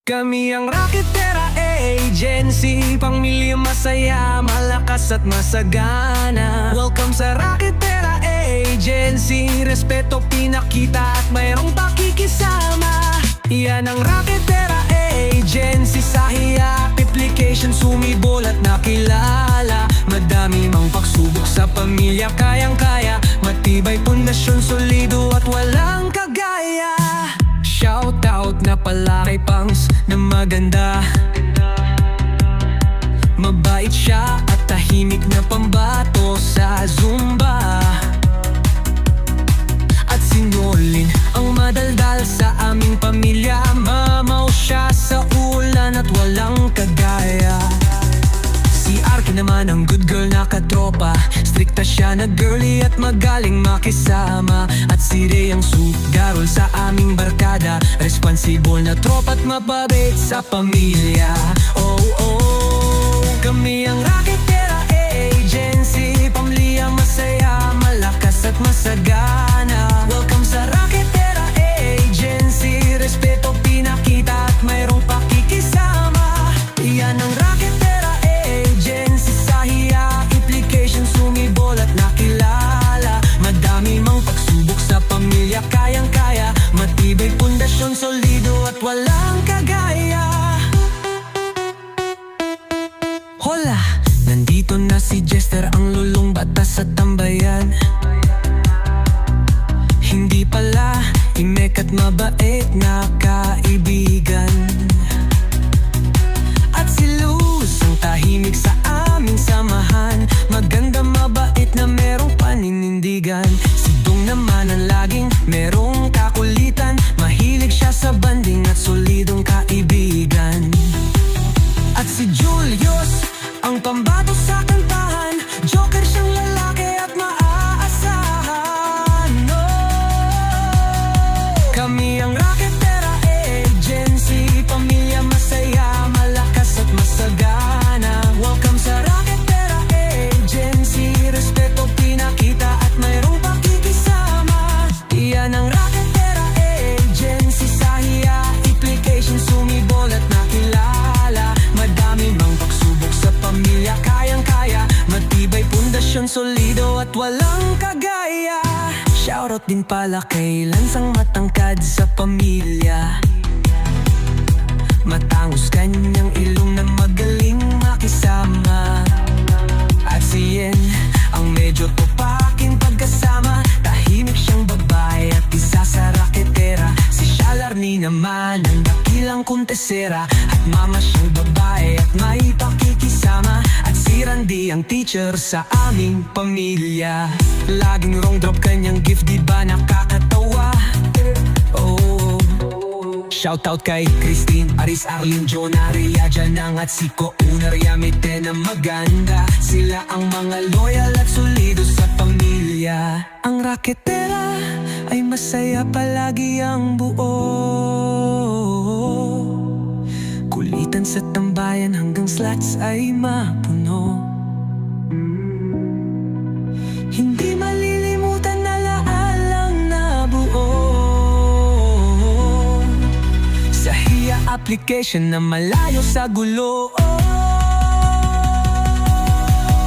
Kami ang Raketera Agency, pamilya masaya, malakas at masagana. Welcome sa Raketera Agency, respeto pinakita at mayroong pakikisama. Yan ang Raketera Agency, sa hiya application sumibol at nakilala. Madami mang pagsubok sa pamilya, kayang-kaya, matibay pundasyon, solido at walang kagaya. Shout out na pala kay Pangs na maganda. Mabait siya at tahimik na pambato sa Zumba. At si Nolin ang madaldal sa aming pamilya. Mamaw siya sa ulan at walang kagaya. Si Arky naman ang good girl na katropa. Strikta siya na girly at magaling makisama. At si Ray ang sugarol sa aming barkada. Responsible na tropa at mababait sa pamilya. Oh, oh, kami ang Raketera Agency, pamilya masaya, malakas at masagana. Welcome sa Raketera Agency, respeto pinakita at mayroong pakikisama. Yan ang Raketera Agency, sa hiya application sumibol at nakilala. Madami mang pagsubok sa pamilya, kayang-kaya, matibay pundasyon, solido at walang kagaya. Hola! Nandito na si Jester, ang lulong batas sa tambayan. Hindi pala imek at mabait na kaibigan. At si Luz ang tahimik sa aming samahan. Maganda, mabait na merong paninindigan. Si Dong naman ang laging merong kakulitan. Mahilig siya sa banding at solidong kaibigan. At si Julius ang pambato sa kantahan. Joker siyang lalaki at maaasahan. No! Kami ang Raketera Agency, pamilya masaya, malakas at masagana. Welcome sa Raketera Agency, respeto pinakita at mayroong pakikisama. Iyan ang Raketera Agency, sa hiya application sumibol at nakilala. Madami mang pagsubok sa pamilya, kayang-kaya, matibay pundasyon, solido at walang kagaya. Shoutout din pala kay Lansang matangkad sa pamilya. Matangos kanyang ilong na magaling makisama. At si Yen ang medyo tupaking pagkasama. Tahimik siyang babae at isa sa Raketera. Si Shalarni naman ang dakilang kuntesera. At mama siyang babae at may pakikisama. At si Randy ang teacher sa aming pamilya. Laging wrong drop kanyang gift, di ba nakakatawa? Oh, shoutout kay Christine, Aris, Arlene, Jonah, Rhea, Janang at Siko Unaryamite na maganda. Sila ang mga loyal at solido sa pamilya. Ang Raketera ay masaya palagi ang buo. Kulitan sa tambayan hanggang slots ay mapuno. Hindi malilimutan na laalang nabuo. Sa hiya application na malayo sa gulo.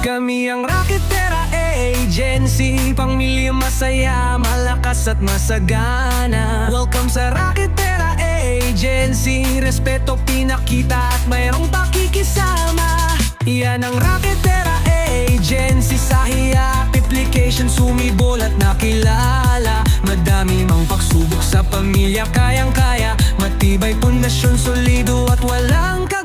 Kami ang Raketera Agency, pamilya masaya, malakas at masagana. Welcome sa Raketera Agency, respeto pinakita at mayroong pakikisama. Yan ang Raketera Agency, sa hiya application sumibol at nakilala. Madami mang pagsubok sa pamilya, kayang-kaya, matibay pundasyon, solido at walang kagaya.